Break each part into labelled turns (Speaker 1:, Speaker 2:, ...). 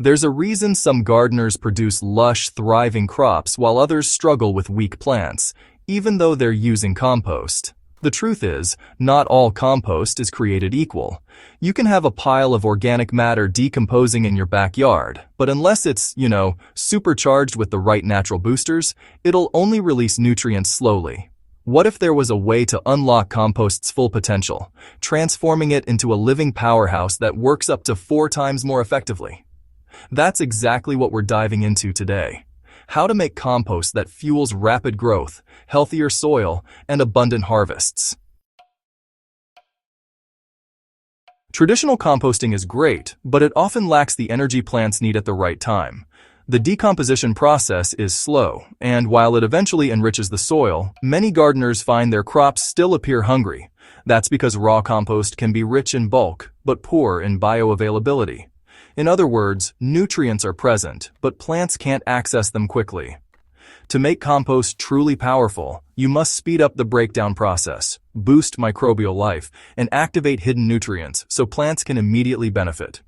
Speaker 1: There's a reason some gardeners produce lush, thriving crops while others struggle with weak plants, even though they're using compost. The truth is, not all compost is created equal. You can have a pile of organic matter decomposing in your backyard, but unless it's, supercharged with the right natural boosters, it'll only release nutrients slowly. What if there was a way to unlock compost's full potential, transforming it into a living powerhouse that works up to 4 times more effectively? That's exactly what we're diving into today. How to make compost that fuels rapid growth, healthier soil, and abundant harvests. Traditional composting is great, but it often lacks the energy plants need at the right time. The decomposition process is slow, and while it eventually enriches the soil, many gardeners find their crops still appear hungry. That's because raw compost can be rich in bulk, but poor in bioavailability. In other words, nutrients are present, but plants can't access them quickly. To make compost truly powerful, you must speed up the breakdown process, boost microbial life, and activate hidden nutrients so plants can immediately benefit.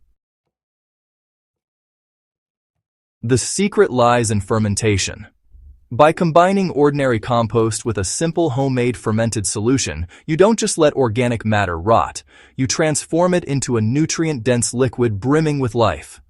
Speaker 1: The secret lies in fermentation. By combining ordinary compost with a simple homemade fermented solution, you don't just let organic matter rot, you transform it into a nutrient-dense liquid brimming with life.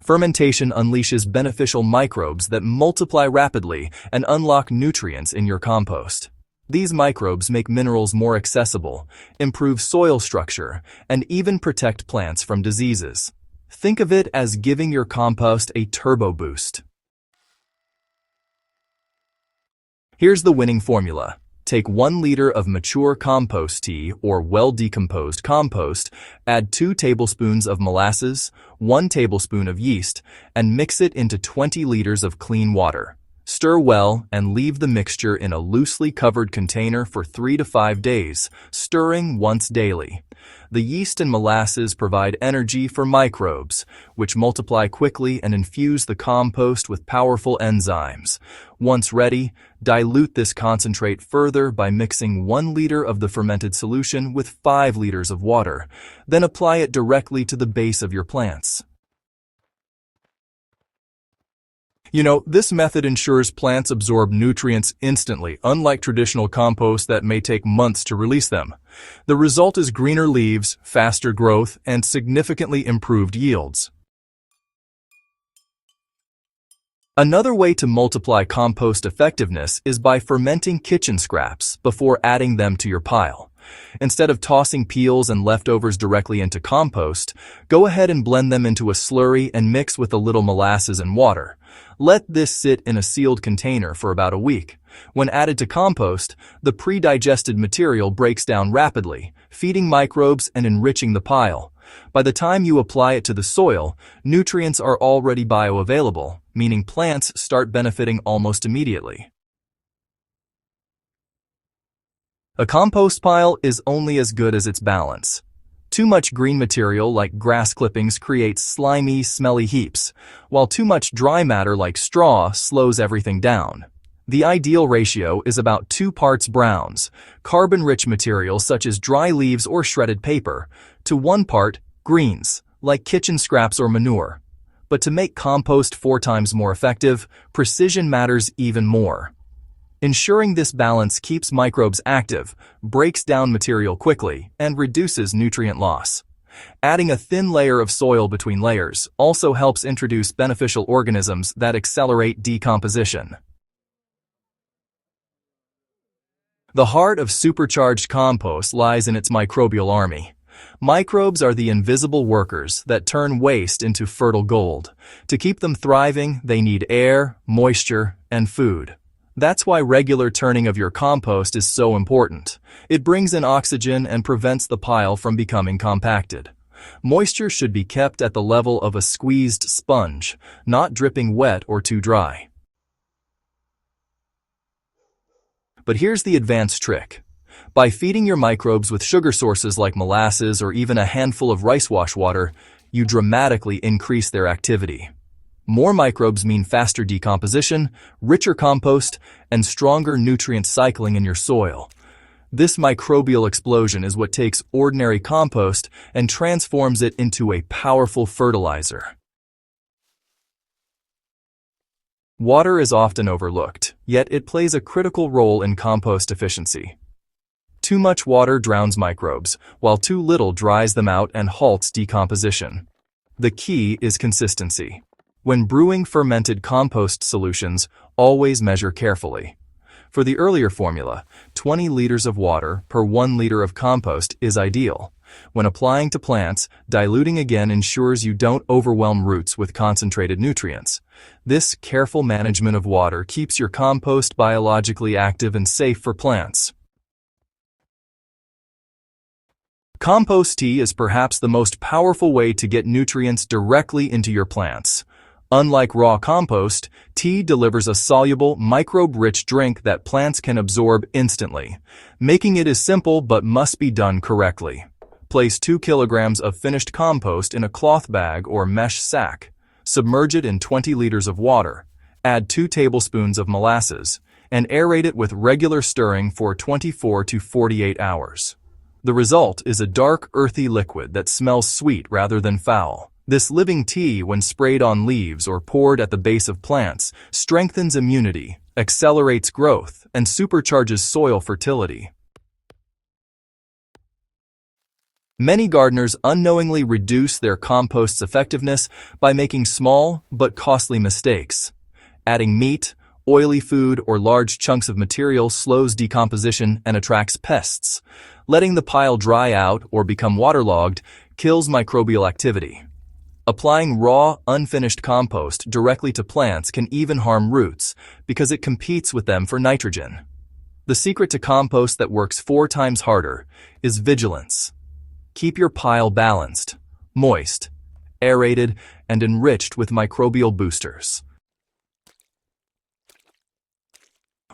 Speaker 1: Fermentation unleashes beneficial microbes that multiply rapidly and unlock nutrients in your compost. These microbes make minerals more accessible, improve soil structure, and even protect plants from diseases. Think of it as giving your compost a turbo boost. Here's the winning formula. Take 1 liter of mature compost tea or well-decomposed compost, add 2 tablespoons of molasses, 1 tablespoon of yeast, and mix it into 20 liters of clean water. Stir well and leave the mixture in a loosely covered container for 3 to 5 days, stirring once daily. The yeast and molasses provide energy for microbes, which multiply quickly and infuse the compost with powerful enzymes. Once ready, dilute this concentrate further by mixing 1 liter of the fermented solution with 5 liters of water. Then apply it directly to the base of your plants. This method ensures plants absorb nutrients instantly, unlike traditional compost that may take months to release them. The result is greener leaves, faster growth, and significantly improved yields. Another way to multiply compost effectiveness is by fermenting kitchen scraps before adding them to your pile. Instead of tossing peels and leftovers directly into compost, go ahead and blend them into a slurry and mix with a little molasses and water. Let this sit in a sealed container for about a week. When added to compost, the pre-digested material breaks down rapidly, feeding microbes and enriching the pile. By the time you apply it to the soil, nutrients are already bioavailable, meaning plants start benefiting almost immediately. A compost pile is only as good as its balance. Too much green material like grass clippings creates slimy, smelly heaps, while too much dry matter like straw slows everything down. The ideal ratio is about 2 parts browns, carbon-rich material such as dry leaves or shredded paper, to 1 part greens, like kitchen scraps or manure. But to make compost 4 times more effective, precision matters even more. Ensuring this balance keeps microbes active, breaks down material quickly, and reduces nutrient loss. Adding a thin layer of soil between layers also helps introduce beneficial organisms that accelerate decomposition. The heart of supercharged compost lies in its microbial army. Microbes are the invisible workers that turn waste into fertile gold. To keep them thriving, they need air, moisture, and food. That's why regular turning of your compost is so important. It brings in oxygen and prevents the pile from becoming compacted. Moisture should be kept at the level of a squeezed sponge, not dripping wet or too dry. But here's the advanced trick. By feeding your microbes with sugar sources like molasses or even a handful of rice wash water, you dramatically increase their activity. More microbes mean faster decomposition, richer compost, and stronger nutrient cycling in your soil. This microbial explosion is what takes ordinary compost and transforms it into a powerful fertilizer. Water is often overlooked, yet it plays a critical role in compost efficiency. Too much water drowns microbes, while too little dries them out and halts decomposition. The key is consistency. When brewing fermented compost solutions, always measure carefully. For the earlier formula, 20 liters of water per 1 liter of compost is ideal. When applying to plants, diluting again ensures you don't overwhelm roots with concentrated nutrients. This careful management of water keeps your compost biologically active and safe for plants. Compost tea is perhaps the most powerful way to get nutrients directly into your plants. Unlike raw compost, tea delivers a soluble, microbe-rich drink that plants can absorb instantly. Making it is simple but must be done correctly. Place 2 kilograms of finished compost in a cloth bag or mesh sack. Submerge it in 20 liters of water. Add 2 tablespoons of molasses, and aerate it with regular stirring for 24 to 48 hours. The result is a dark, earthy liquid that smells sweet rather than foul. This living tea, when sprayed on leaves or poured at the base of plants, strengthens immunity, accelerates growth, and supercharges soil fertility. Many gardeners unknowingly reduce their compost's effectiveness by making small but costly mistakes. Adding meat, oily food, or large chunks of material slows decomposition and attracts pests. Letting the pile dry out or become waterlogged kills microbial activity. Applying raw, unfinished compost directly to plants can even harm roots because it competes with them for nitrogen. The secret to compost that works 4 times harder is vigilance. Keep your pile balanced, moist, aerated, and enriched with microbial boosters.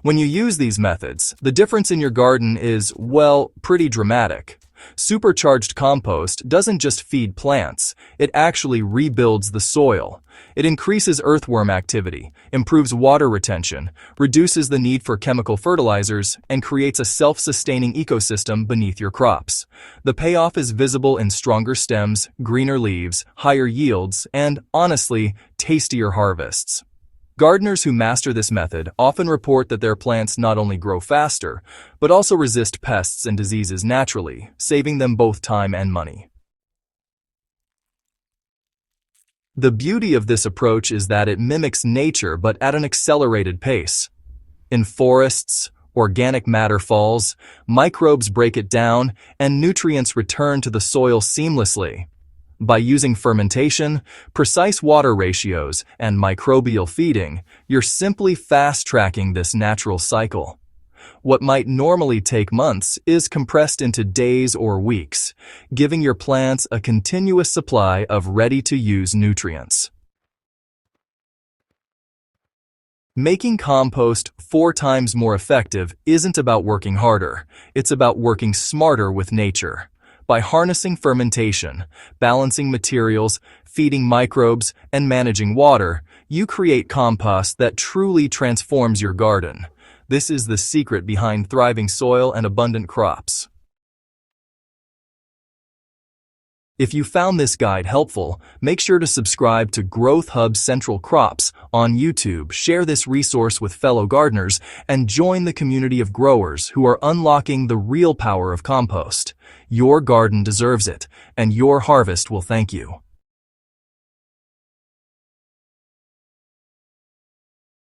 Speaker 1: When you use these methods, the difference in your garden is, well, pretty dramatic. Supercharged compost doesn't just feed plants, it actually rebuilds the soil. It increases earthworm activity, improves water retention, reduces the need for chemical fertilizers, and creates a self-sustaining ecosystem beneath your crops. The payoff is visible in stronger stems, greener leaves, higher yields, and, honestly, tastier harvests. Gardeners who master this method often report that their plants not only grow faster, but also resist pests and diseases naturally, saving them both time and money. The beauty of this approach is that it mimics nature but at an accelerated pace. In forests, organic matter falls, microbes break it down, and nutrients return to the soil seamlessly. By using fermentation, precise water ratios, and microbial feeding, you're simply fast-tracking this natural cycle. What might normally take months is compressed into days or weeks, giving your plants a continuous supply of ready-to-use nutrients. Making compost 4 times more effective isn't about working harder, it's about working smarter with nature. By harnessing fermentation, balancing materials, feeding microbes, and managing water, you create compost that truly transforms your garden. This is the secret behind thriving soil and abundant crops. If you found this guide helpful, make sure to subscribe to Growth Hub Central Crops on YouTube, share this resource with fellow gardeners, and join the community of growers who are unlocking the real power of compost. Your garden deserves it, and your harvest will thank you.